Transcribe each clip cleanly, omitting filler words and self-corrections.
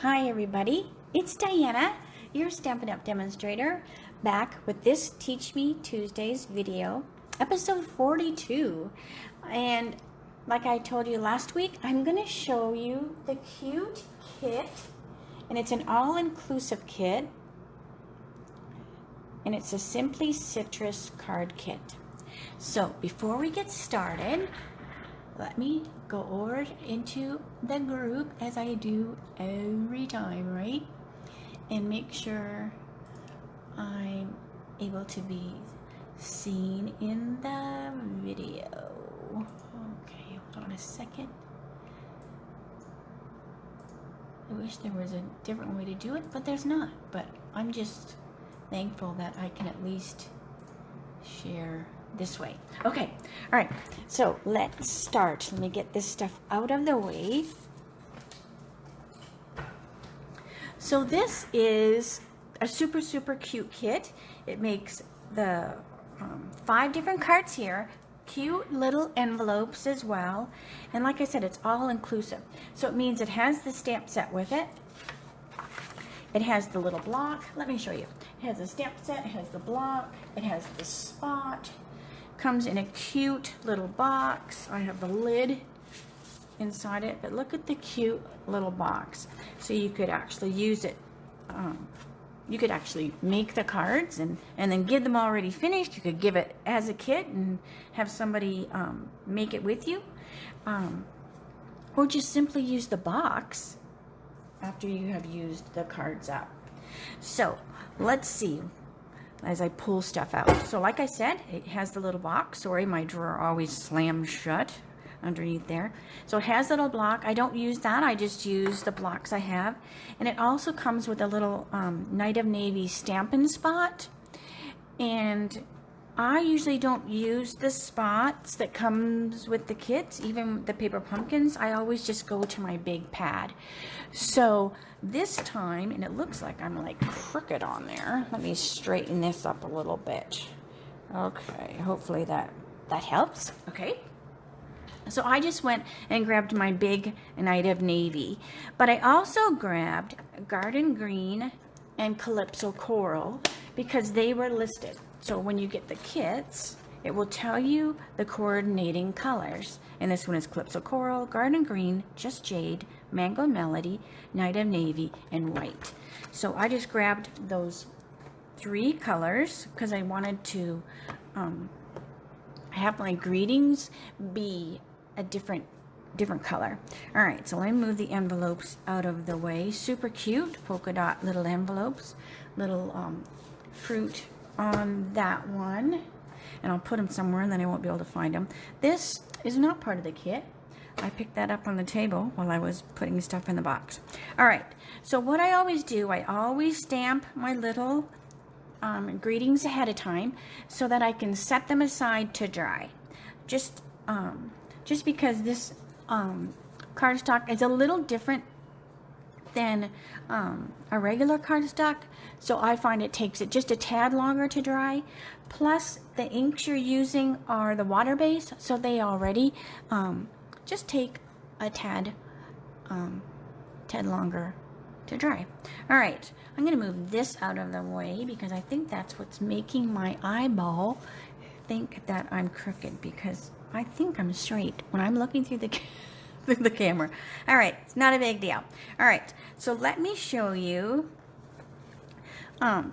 Hi everybody, it's Diana, your Stampin' Up! Demonstrator, back with this Teach Me Tuesdays video, episode 42. And like I told you last week, I'm going to show you the cute kit, and it's an all-inclusive kit, and it's a Simply Citrus card kit. So before we get started, let me go over into the group as I do every time, right? And make sure I'm able to be seen in the video. Okay, hold on a second. I wish there was a different way to do it, but there's not. But I'm just thankful that I can at least share this way. Okay, all right, so let's start. Let me get this stuff out of the way. So this is a super cute kit. It makes the 5 different cards here, cute little envelopes as well, and like I said, it's all inclusive. So it means it has the stamp set with it. It has the little block. Let me show you. It has a stamp set, it has the block, it has the spot. Comes in a cute little box. I have the lid inside it, but look at the cute little box. So you could actually use it. You could actually make the cards and then give them already finished. You could give it as a kit and have somebody make it with you. Or just simply use the box after you have used the cards up. So let's see as I pull stuff out. So like I said, it has the little box. Sorry, my drawer always slams shut underneath there. So it has a little block. I don't use that. I just use the blocks I have. And it also comes with a little Night of Navy Stampin' spot. And I usually don't use the spots that comes with the kits, even the paper pumpkins. I always just go to my big pad. So this time, and it looks like I'm like crooked on there. Let me straighten this up a little bit. Okay, hopefully that helps. Okay. So I just went and grabbed my big Night of Navy, but I also grabbed Garden Green and Calypso Coral because they were listed. So when you get the kits, it will tell you the coordinating colors. And this one is Calypso Coral, Garden Green, Just Jade, Mango Melody, Night of Navy, and White. So I just grabbed those 3 colors because I wanted to have my greetings be a different color. All right, so let me move the envelopes out of the way. Super cute polka dot little envelopes, little fruit on that one, and I'll put them somewhere and then I won't be able to find them. This is not part of the kit. I picked that up on the table while I was putting stuff in the box. All right, so what I always do, I always stamp my little greetings ahead of time so that I can set them aside to dry. Just because this cardstock is a little different than a regular cardstock, so I find it takes it just a tad longer to dry. Plus the inks you're using are the water base, so they already just take a tad longer to dry. All right, I'm gonna move this out of the way because I think that's what's making my eyeball think that I'm crooked, because I think I'm straight when I'm looking through the through the camera. All right, it's not a big deal. All right, so let me show you. All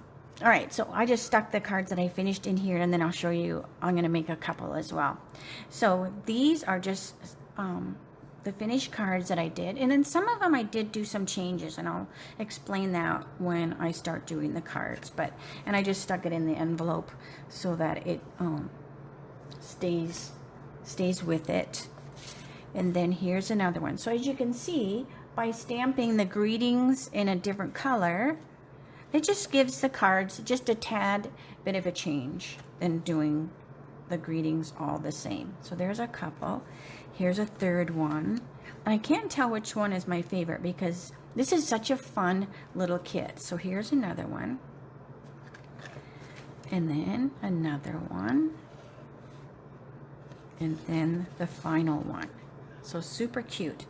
right, so I just stuck the cards that I finished in here, and then I'll show you. I'm gonna make a couple as well. So these are just the finished cards that I did, and then some of them I did do some changes, and I'll explain that when I start doing the cards. And I just stuck it in the envelope so that it stays with it. And then here's another one. So as you can see, by stamping the greetings in a different color, it just gives the cards just a tad bit of a change than doing the greetings all the same. So there's a couple. Here's a third one. I can't tell which one is my favorite because this is such a fun little kit. So here's another one. And then another one. And then the final one. So super cute.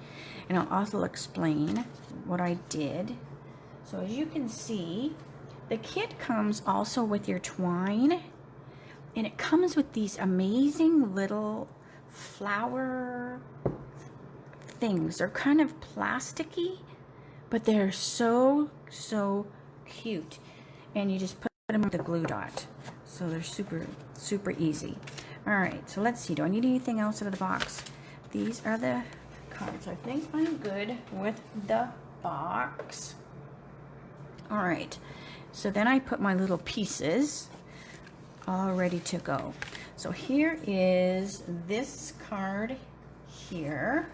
And I'll also explain what I did. So as you can see, the kit comes also with your twine, and it comes with these amazing little flower things. They're kind of plasticky, but they're so cute. And you just put them with the glue dot. So they're super easy. All right, so let's see. Do I need anything else out of the box? These are the cards. I think I'm good with the box. All right, so then I put my little pieces all ready to go. So here is this card here.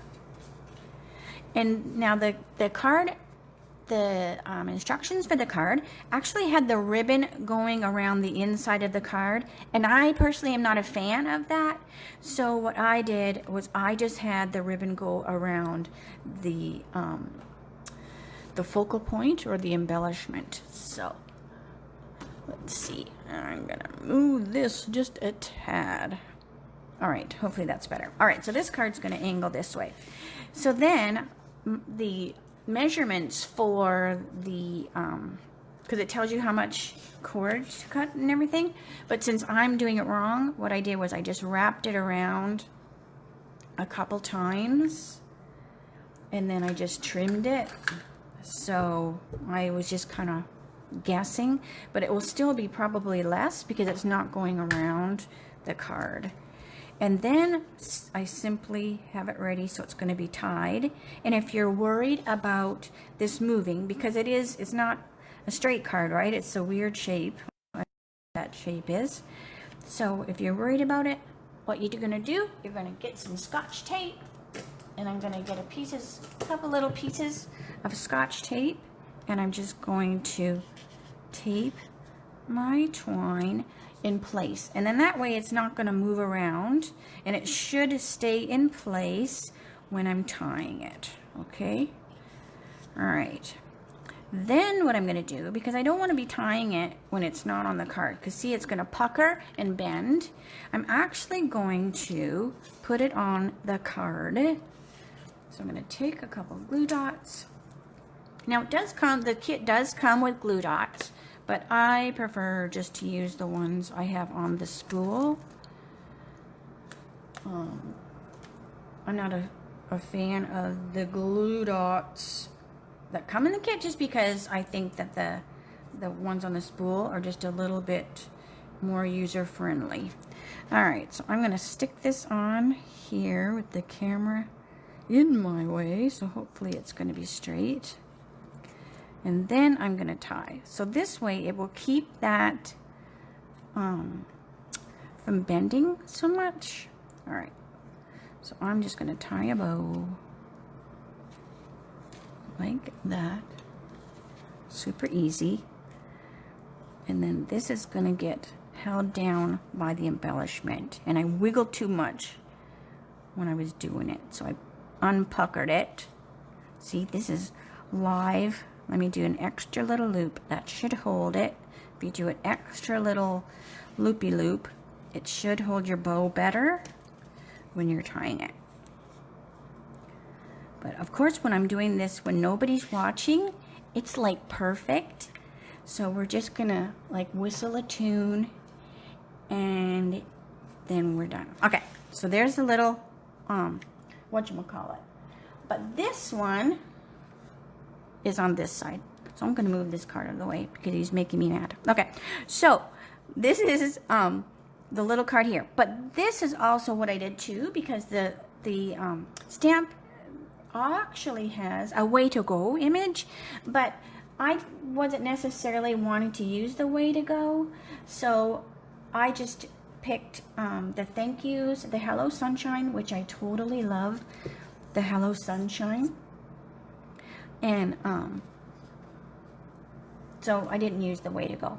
And now the card, the instructions for the card actually had the ribbon going around the inside of the card, and I personally am not a fan of that. So what I did was I just had the ribbon go around the focal point or the embellishment. So let's see, I'm gonna move this just a tad. All right, hopefully that's better. All right, so this card's gonna angle this way. So then the measurements for the, because it tells you how much cord to cut and everything, but since I'm doing it wrong, what I did was I just wrapped it around a couple times, and then I just trimmed it. So I was just kind of guessing, but it will still be probably less because it's not going around the card. And then I simply have it ready, so it's going to be tied. And if you're worried about this moving, because it's not a straight card, right? It's a weird shape. That shape is. So if you're worried about it, what you're going to do, you're going to get some Scotch tape, and I'm going to get a couple little pieces of Scotch tape, and I'm just going to tape my twine in place, and then that way it's not going to move around, and it should stay in place when I'm tying it. Okay, all right, then what I'm going to do, because I don't want to be tying it when it's not on the card, because see, it's going to pucker and bend, I'm actually going to put it on the card. So I'm going to take a couple glue dots. Now it does come, the kit does come with glue dots, but I prefer just to use the ones I have on the spool. I'm not a fan of the glue dots that come in the kit, just because I think that the ones on the spool are just a little bit more user-friendly. All right, so I'm going to stick this on here with the camera in my way, so hopefully it's going to be straight. And then I'm going to tie. So this way it will keep that from bending so much. All right, so I'm just going to tie a bow like that. Super easy. And then this is going to get held down by the embellishment, and I wiggled too much when I was doing it, so I unpuckered it. See, this is live. Let me do an extra little loop. That should hold it. If you do an extra little loopy loop, it should hold your bow better when you're tying it. But of course, when I'm doing this when nobody's watching, it's like perfect. So we're just gonna like whistle a tune, and then we're done. Okay, so there's a little whatchamacallit. But this one is on this side. So I'm gonna move this card out of the way because he's making me mad. Okay, so this is the little card here. But this is also what I did too, because the stamp actually has a way to go image, but I wasn't necessarily wanting to use the way to go, so I just picked the thank yous, the Hello Sunshine, which I totally love, the Hello Sunshine, and so I didn't use the way to go.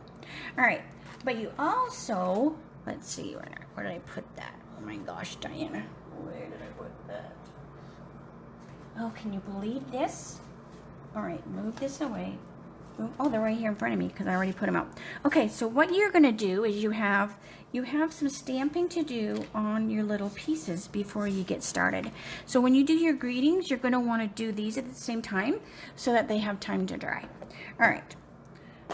All right, but you also, let's see, where did I put that? Oh my gosh, Diana, where did I put that? Oh, can you believe this? All right, move this away. Oh, they're right here in front of me because I already put them out. Okay, so what you're going to do is you have some stamping to do on your little pieces before you get started. So when you do your greetings, you're going to want to do these at the same time so that they have time to dry. All right,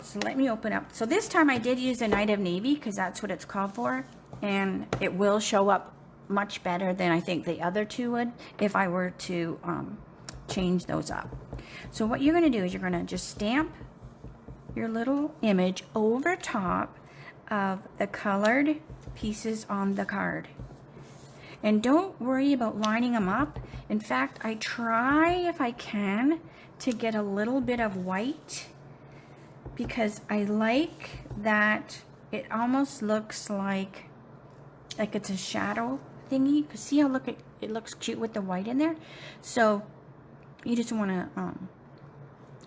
so let me open up. So this time I did use a Night of Navy because that's what it's called for, and it will show up much better than I think the other two would if I were to change those up. So what you're going to do is you're going to just stamp your little image over top of the colored pieces on the card. And don't worry about lining them up. In fact, I try if I can to get a little bit of white because I like that it almost looks like it's a shadow thingy. Because see how it looks cute with the white in there? So you just want to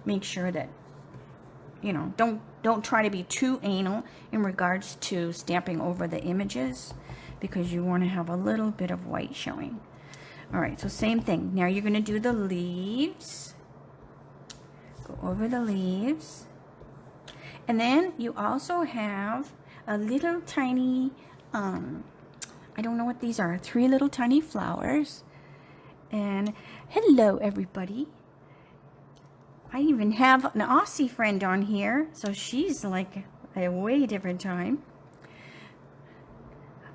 make sure that, you know, don't try to be too anal in regards to stamping over the images because you want to have a little bit of white showing. All right, so same thing. Now you're going to do the leaves. Go over the leaves. And then you also have a little tiny, I don't know what these are, 3 little tiny flowers. And hello, everybody. I even have an Aussie friend on here, so she's like a way different time.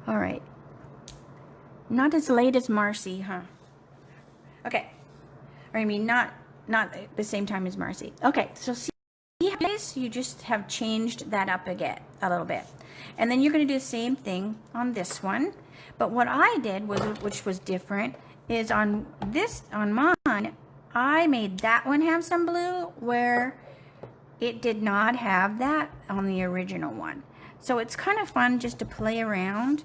All right. Not as late as Marcy, huh? Okay. Or I mean, not the same time as Marcy. Okay, so see how this, you just have changed that up again, a little bit. And then you're going to do the same thing on this one. But what I did, which was different, is on mine, I made that one have some blue where it did not have that on the original one. So it's kind of fun just to play around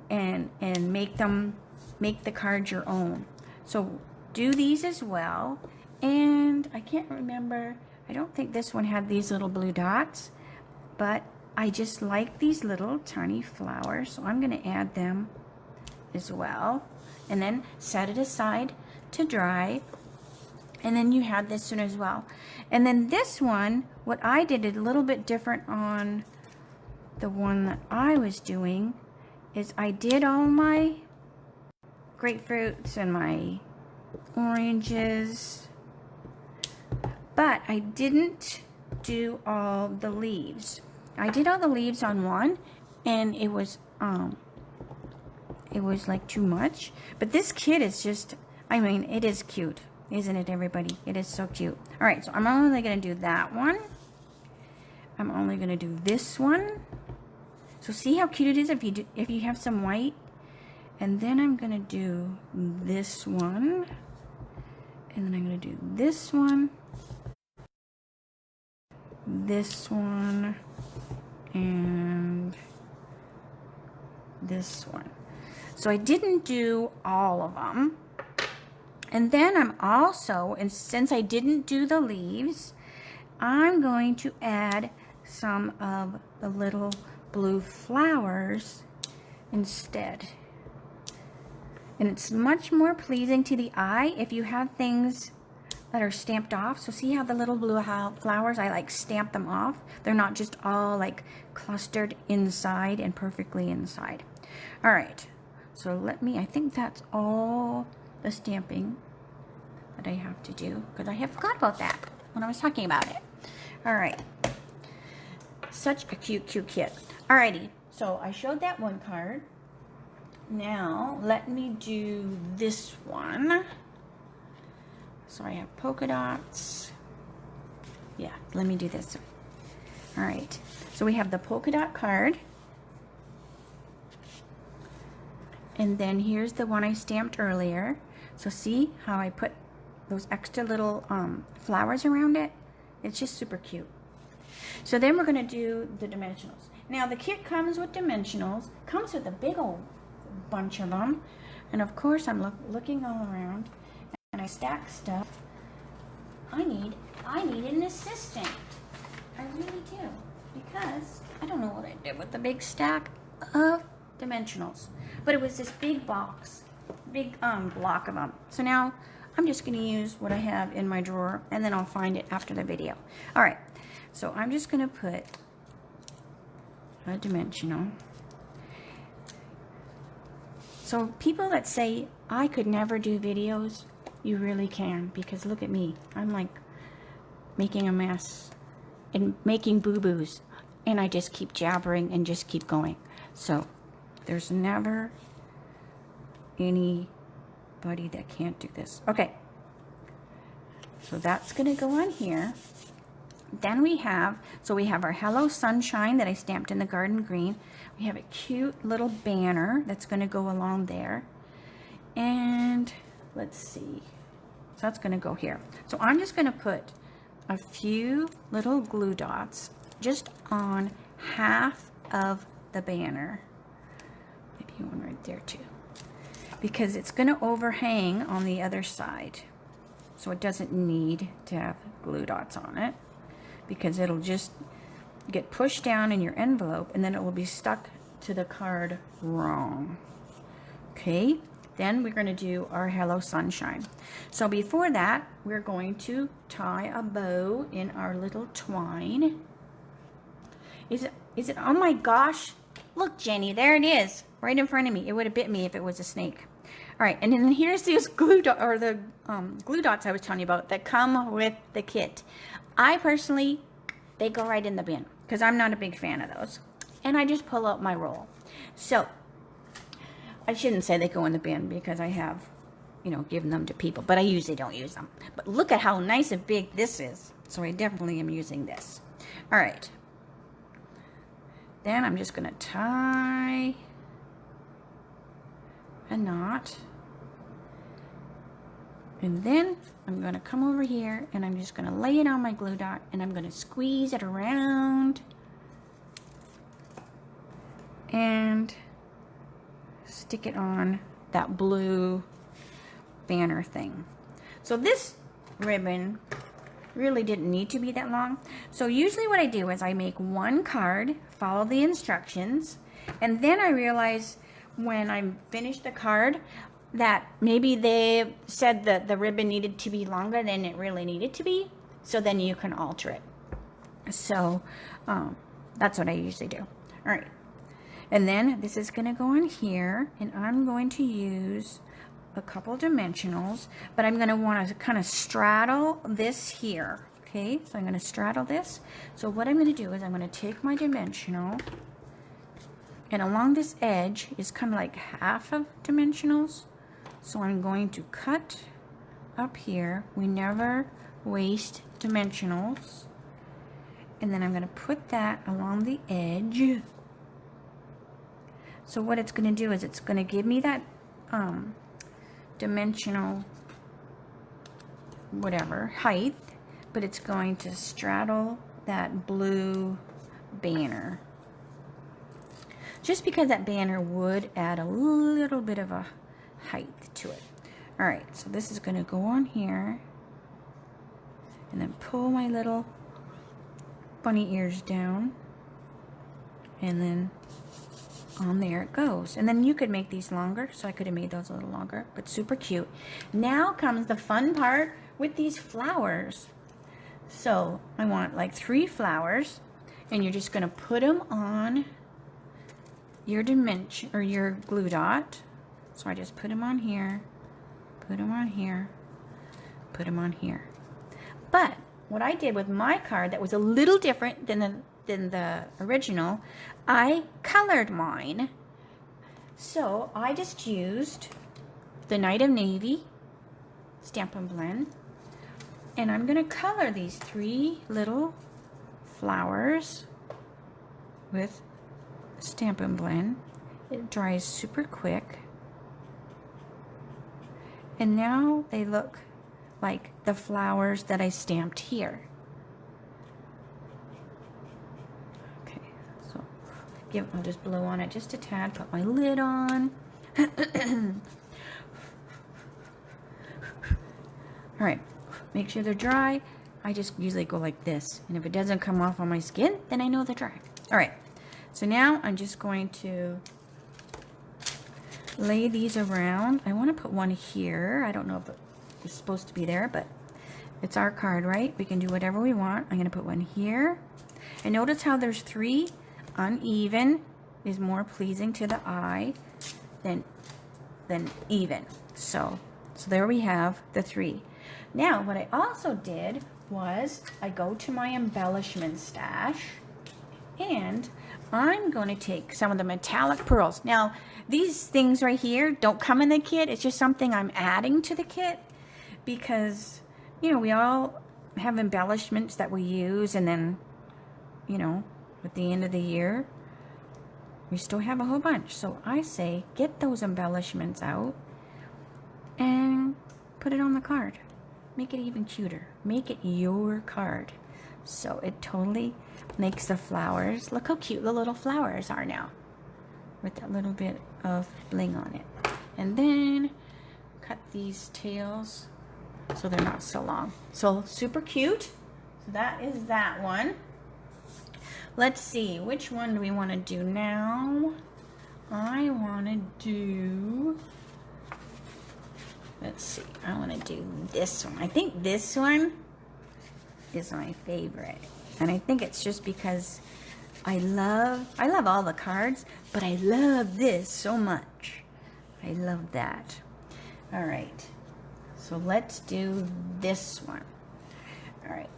and make the card your own. So do these as well. And I can't remember, I don't think this one had these little blue dots, but I just like these little tiny flowers, so I'm going to add them as well. And then set it aside to dry. And then you had this one as well. And then this one, what I did a little bit different on the one that I was doing is I did all my grapefruits and my oranges, but I didn't do all the leaves. I did all the leaves on one, and it was like too much. But this kit is just, I mean, it is cute, isn't it, everybody? It is so cute. All right, so I'm only going to do that one. I'm only going to do this one. So see how cute it is if you have some white. And then I'm going to do this one. And then I'm going to do this one. This one. And this one. So I didn't do all of them. And then I'm also, and since I didn't do the leaves, I'm going to add some of the little blue flowers instead. And it's much more pleasing to the eye if you have things that are stamped off. So see how the little blue flowers, I like stamp them off. They're not just all like clustered inside and perfectly inside. All right, so I think that's all the stamping that I have to do, because I have forgot about that when I was talking about it. All right, such a cute kit. Alrighty, so I showed that one card. Now let me do this one. So I have polka dots. Yeah, let me do this one. All right, so we have the polka dot card. And then here's the one I stamped earlier. So see how I put those extra little flowers around it? It's just super cute. So then we're going to do the dimensionals. Now the kit comes with dimensionals, comes with a big old bunch of them. And of course I'm looking all around and I stack stuff. I need an assistant. I really do. Because I don't know what I did with the big stack of dimensionals. But it was this big box, big block of them. So now I'm just going to use what I have in my drawer, and then I'll find it after the video. All right, so I'm just going to put a dimensional. So people that say, I could never do videos, you really can, because look at me. I'm like making a mess and making boo-boos, and I just keep jabbering and just keep going. So there's never anybody that can't do this. Okay, so that's gonna go on here. Then we have our Hello Sunshine that I stamped in the garden green. We have a cute little banner that's gonna go along there. And let's see, so that's gonna go here. So I'm just gonna put a few little glue dots just on half of the banner. Maybe one right there too, because it's gonna overhang on the other side. So it doesn't need to have glue dots on it, because it'll just get pushed down in your envelope and then it will be stuck to the card wrong. Okay, then we're going to do our Hello Sunshine. So before that, we're going to tie a bow in our little twine. Is it, oh my gosh, look Jenny, there it is, right in front of me. It would have bit me if it was a snake. All right, and then here's these glue dots I was telling you about that come with the kit. I personally, they go right in the bin because I'm not a big fan of those. And I just pull out my roll. So, I shouldn't say they go in the bin because I have, you know, given them to people, but I usually don't use them. But look at how nice and big this is. So I definitely am using this. All right. Then I'm just going to tie a knot. And then I'm going to come over here and I'm just going to lay it on my glue dot and I'm going to squeeze it around and stick it on that blue banner thing. So this ribbon really didn't need to be that long. So usually what I do is I make one card, follow the instructions, and then I realize when I finish the card that maybe they said that the ribbon needed to be longer than it really needed to be, so then you can alter it. So that's what I usually do. All right, and then this is going to go on here, and I'm going to use a couple dimensionals, but I'm going to want to kind of straddle this here. Okay, so I'm going to straddle this. So what I'm going to do is I'm going to take my dimensional, and along this edge is kind of like half of dimensionals. So I'm going to cut up here. We never waste dimensionals. And then I'm going to put that along the edge. So what it's going to do is it's going to give me that dimensional whatever height, but it's going to straddle that blue banner. Just because that banner would add a little bit of a height to it. All right, so this is going to go on here and then pull my little bunny ears down, and then on there it goes. And then you could make these longer, so I could have made those a little longer, but super cute. Now comes the fun part with these flowers. So I want like 3 flowers, and you're just going to put them on your dimension or your glue dot. So I just put them on here, put them on here, put them on here. But what I did with my card that was a little different than the original, I colored mine. So I just used the Night of Navy Stampin' Blend, and I'm going to color these 3 little flowers with Stampin' Blend. It dries super quick. And now they look like the flowers that I stamped here. Okay, so I'll just blow on it just a tad, put my lid on. All right, make sure they're dry. I just usually go like this, and if it doesn't come off on my skin, then I know they're dry. All right, so now I'm just going to lay these around. I want to put one here. I don't know if is supposed to be there, but it's our card, right? We can do whatever we want. I'm going to put one here. And notice how there's 3. Uneven is more pleasing to the eye than even. So there we have the 3. Now, what I also did was I go to my embellishment stash, and I'm going to take some of the metallic pearls. Now, these things right here don't come in the kit. It's just something I'm adding to the kit because, you know, we all have embellishments that we use, and then, you know, at the end of the year, we still have a whole bunch. So I say, get those embellishments out and put it on the card. Make it even cuter. Make it your card. So it totally makes the flowers. Look how cute the little flowers are now with that little bit of bling on it. And then cut these tails so they're not so long. So super cute. So that is that one. Let's see, which one do we want to do now? I want to do, let's see, I want to do this one. I think this one is my favorite. And I think it's just because I love all the cards, but I love this so much. I love that. All right, so let's do this one. All right.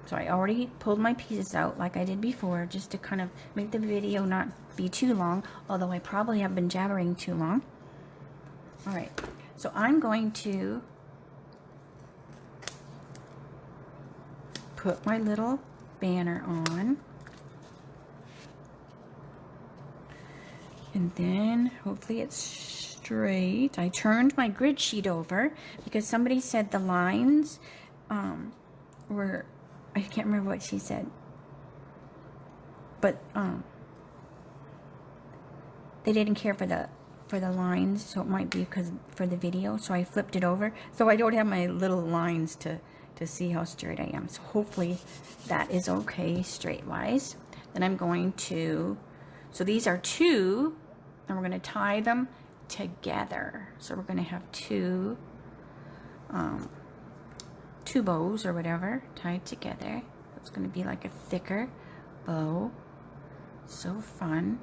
So I already pulled my pieces out like I did before, just to kind of make the video not be too long, although I probably have been jabbering too long. All right, so I'm going to put my little banner on. And then hopefully it's straight. I turned my grid sheet over because somebody said the lines were, I can't remember what she said, but they didn't care for the lines, so it might be because for the video. So I flipped it over, so I don't have my little lines to see how straight I am. So hopefully that is okay straight wise. Then I'm going to, so these are 2, and we're going to tie them together. So we're going to have 2 bows or whatever tied together. It's going to be like a thicker bow. So fun.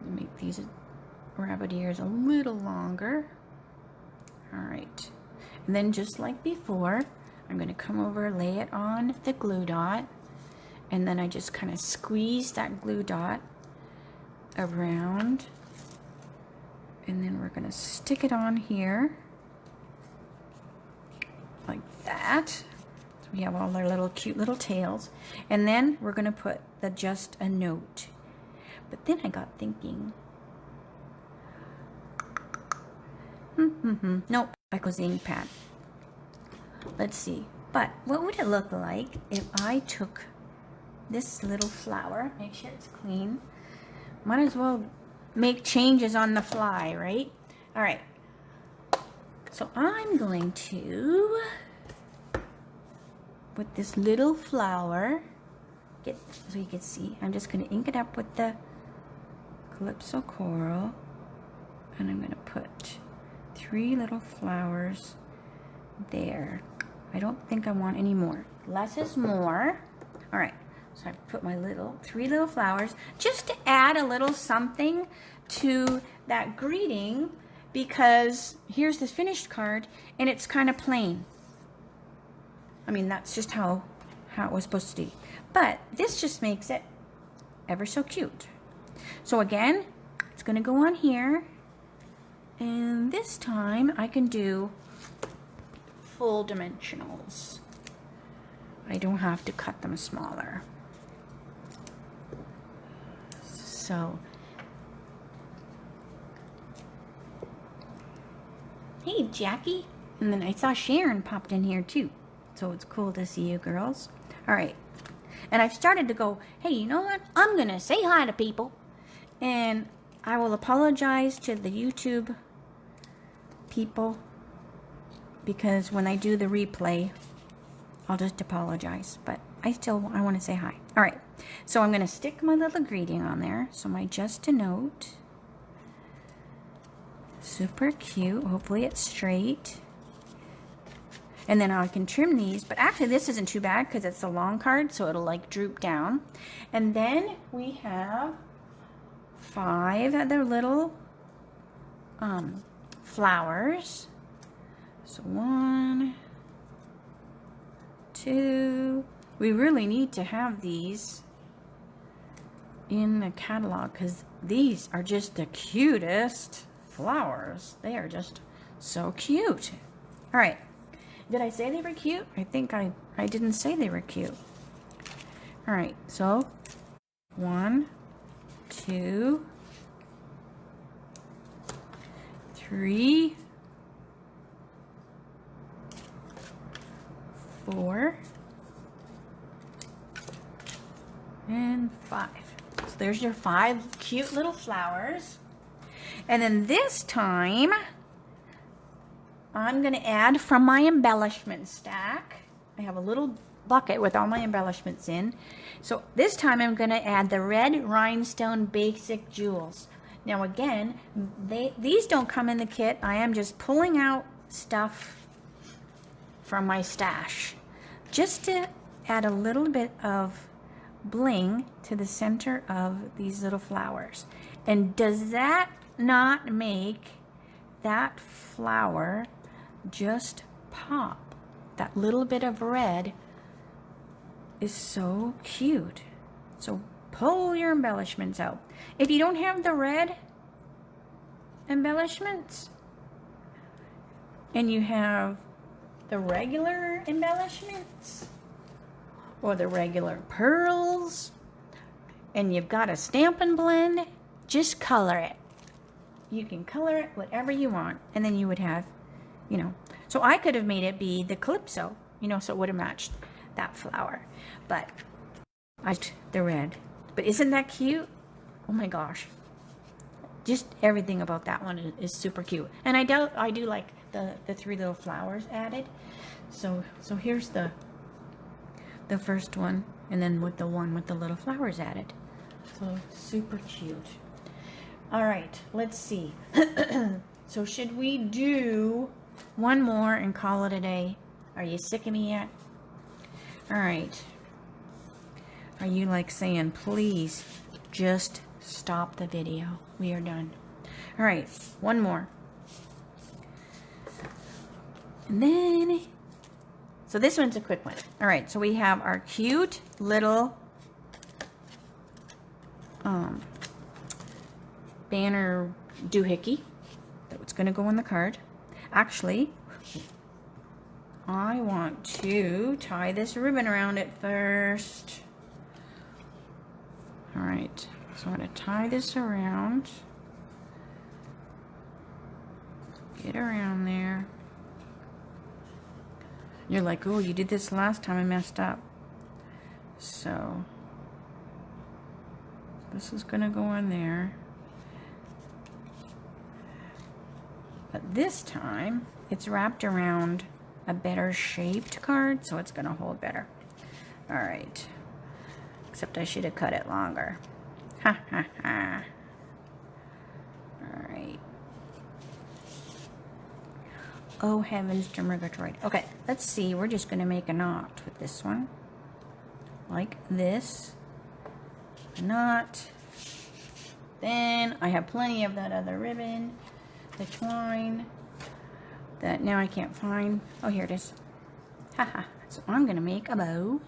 Make these rabbit ears a little longer. All right, and then just like before, I'm going to come over, lay it on the glue dot, and then I just kind of squeeze that glue dot around, and then we're going to stick it on here like that. So we have all our little cute little tails, and then we're going to put the just a note. But then I got thinking, nope, that goes the ink pad. Let's see, but what would it look like if I took this little flower, make sure it's clean, might as well make changes on the fly, right? All right, so I'm going to, with this little flower, so you can see, I'm just going to ink it up with the Calypso Coral, and I'm going to put 3 little flowers there. I don't think I want any more. Less is more. All right, so I put my 3 little flowers just to add a little something to that greeting, because here's this finished card and it's kind of plain. I mean, that's just how it was supposed to be, but this just makes it ever so cute. So again, it's going to go on here, and this time I can do full dimensionals. I don't have to cut them smaller. So, hey Jackie, and then I saw Sharon popped in here too, so it's cool to see you girls. All right, and I've started to go, hey, you know what, I'm gonna say hi to people, and I will apologize to the YouTube people, because when I do the replay, I'll just apologize, but I want to say hi. All right, so I'm going to stick my little greeting on there. So my just a note, Super cute. Hopefully it's straight. And then I can trim these, but actually this isn't too bad because it's a long card, so it'll like droop down. And then we have 5 other little flowers. So 1, 2. We really need to have these in the catalog because these are just the cutest flowers. They are just so cute. All right. Did I say they were cute? I think I didn't say they were cute. All right. So 1, 2, 3, 4, and 5. So there's your 5 cute little flowers. And then this time, I'm going to add from my embellishment stack. I have a little bucket with all my embellishments in. So this time I'm going to add the red rhinestone basic jewels. Now again, these don't come in the kit. I am just pulling out stuff from my stash just to add a little bit of bling to the center of these little flowers. And does that not make that flower just pop? That little bit of red is so cute. So pull your embellishments out. If you don't have the red embellishments and you have the regular embellishments or the regular pearls and you've got a Stampin' blend, just color it. You can color it whatever you want, and then you would have, you know, so I could have made it be the Calypso, you know, so it would have matched that flower, but I liked the red. But isn't that cute? Oh my gosh, just everything about that one is super cute. And I do like the 3 little flowers added. So here's the first one, and then with the one with the little flowers added. So super cute. All right, let's see. So should we do one more and call it a day? Are you sick of me yet? All right. Are you like saying, please just stop the video? We are done. All right, one more. And then, so this one's a quick one. All right, so we have our cute little banner doohickey that's going to go on the card. Actually, I want to tie this ribbon around it first. All right, so I'm going to tie this around. Get around there. You're like, oh, you did this last time, I messed up. So this is going to go in there. But this time, it's wrapped around a better shaped card, so it's going to hold better. All right. Except I should have cut it longer. Ha ha ha. All right. Oh heavens to Murgatroyd. Okay, let's see. We're just going to make a knot with this one. Like this. A knot. Then I have plenty of that other ribbon. The twine. That now I can't find. Oh, here it is. Haha. So I'm going to make a bow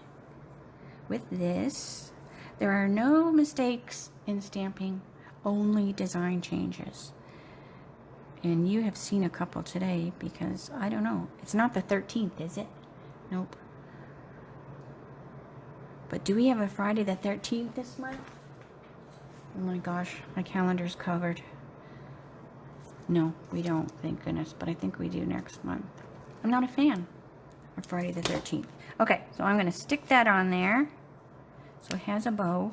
with this. There are no mistakes in stamping. Only design changes. And you have seen a couple today because, I don't know, it's not the 13th, is it? Nope. But do we have a Friday the 13th this month? Oh my gosh, my calendar's covered. No, we don't, thank goodness, but I think we do next month. I'm not a fan of Friday the 13th. Okay, so I'm going to stick that on there. So it has a bow.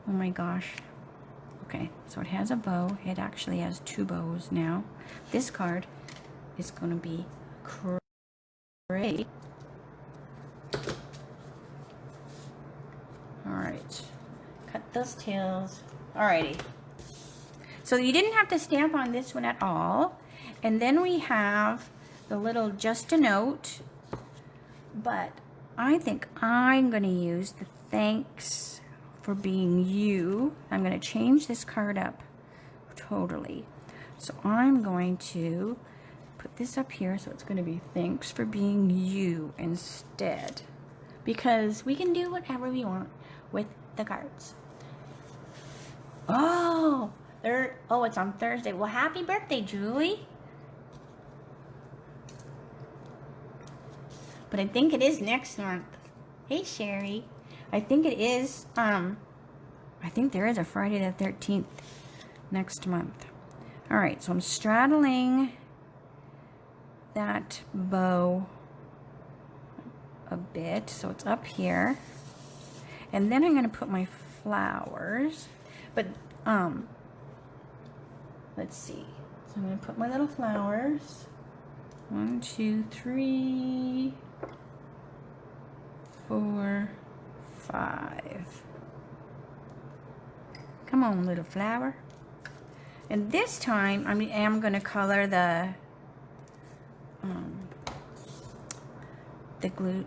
Oh my gosh. Okay, so it has a bow. It actually has 2 bows now. This card is going to be great. Alright, cut those tails. Alrighty. So you didn't have to stamp on this one at all. And then we have the little just a note, but I think I'm going to use the thanks for being you. I'm going to change this card up totally. So I'm going to put this up here, so it's going to be thanks for being you instead, because we can do whatever we want with the cards. Oh, it's on Thursday. Well, happy birthday, Julie. But I think it is next month. Hey, Sherry. I think it is, I think there is a Friday the 13th next month. All right, so I'm straddling that bow a bit, so it's up here. And then I'm going to put my flowers. But, let's see. So I'm going to put my little flowers. 1, 2, 3, 4, 5. Come on, little flower. And this time, I am going to color the glue,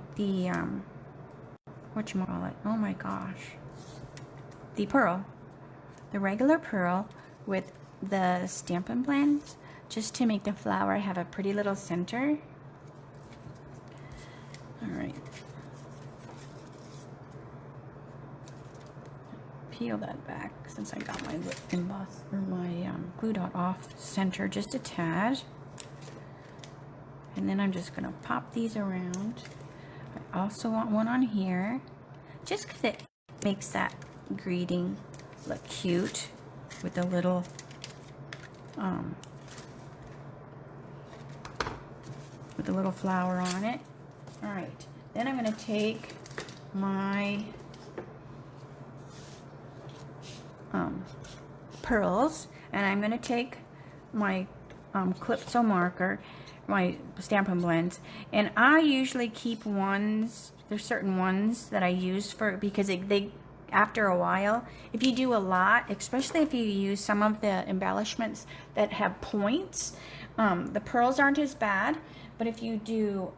whatchamacallit, oh my gosh, the pearl, the regular pearl with the Stampin' blends, just to make the flower have a pretty little center. All right. Peel that back since I got my emboss or my glue dot off center just a tad. And then I'm just gonna pop these around. I also want one on here, just because it makes that greeting look cute with the little flower on it. All right, then I'm gonna take my pearls, and I'm going to take my Calypso marker, my Stampin' blends, and I usually keep ones. There's certain ones that I use for, because they after a while, if you do a lot, especially if you use some of the embellishments that have points, the pearls aren't as bad, but if you do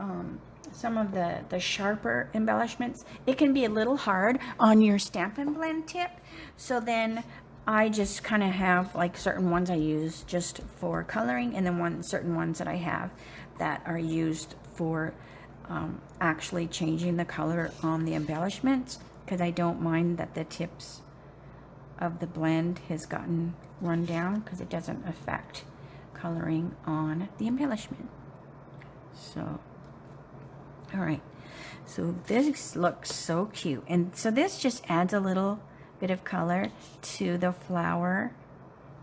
some of the sharper embellishments, it can be a little hard on your Stampin' blend tip. So then I just kind of have like certain ones I use just for coloring, and then certain ones that I have that are used for actually changing the color on the embellishments, because I don't mind that the tips of the blend has gotten run down, because it doesn't affect coloring on the embellishment. So, all right, so this looks so cute, and so this just adds a little bit of color to the flower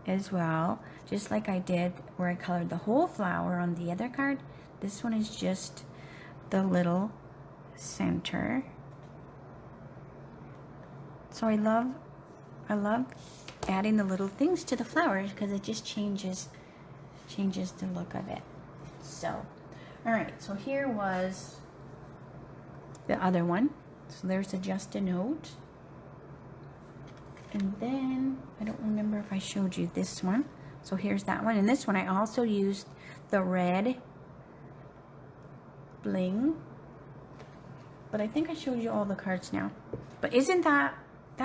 as well, just like I did where I colored the whole flower on the other card. This one is just the little center. So I love adding the little things to the flowers, because it just changes the look of it. So, all right, so here was the other one. So there's just a note. And then, I don't remember if I showed you this one. So here's that one. And this one I also used the red bling. But I think I showed you all the cards now. But isn't that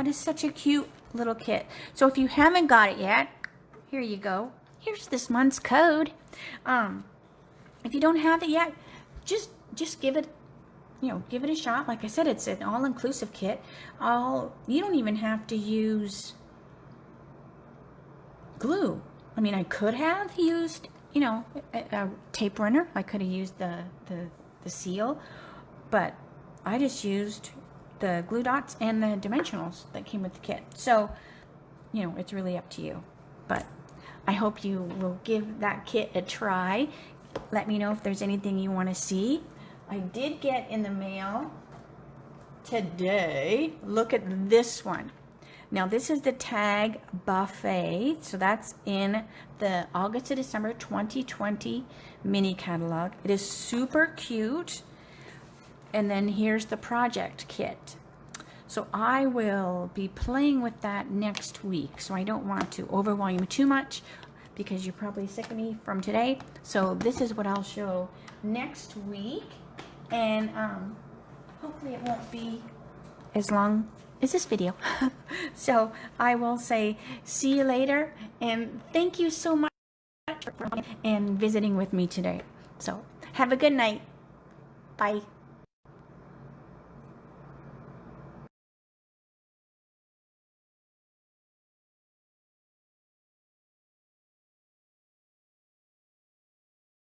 is such a cute little kit. So if you haven't got it yet, here you go. Here's this month's code. If you don't have it yet, just give it, give it a shot. Like I said, it's an all-inclusive kit. You don't even have to use glue. I mean, I could have used, a tape runner. I could have used the seal, but I just used the glue dots and the dimensionals that came with the kit. So, it's really up to you. But I hope you will give that kit a try. Let me know if there's anything you want to see. I did get in the mail today. Look at this one. Now this is the Tag Buffet. So that's in the August to December 2020 mini catalog. It is super cute. And then here's the project kit. So I will be playing with that next week. So I don't want to overwhelm you too much because you're probably sick of me from today. So this is what I'll show next week. And hopefully it won't be as long as this video. So I will say see you later. And thank you so much for coming and visiting with me today. So have a good night. Bye.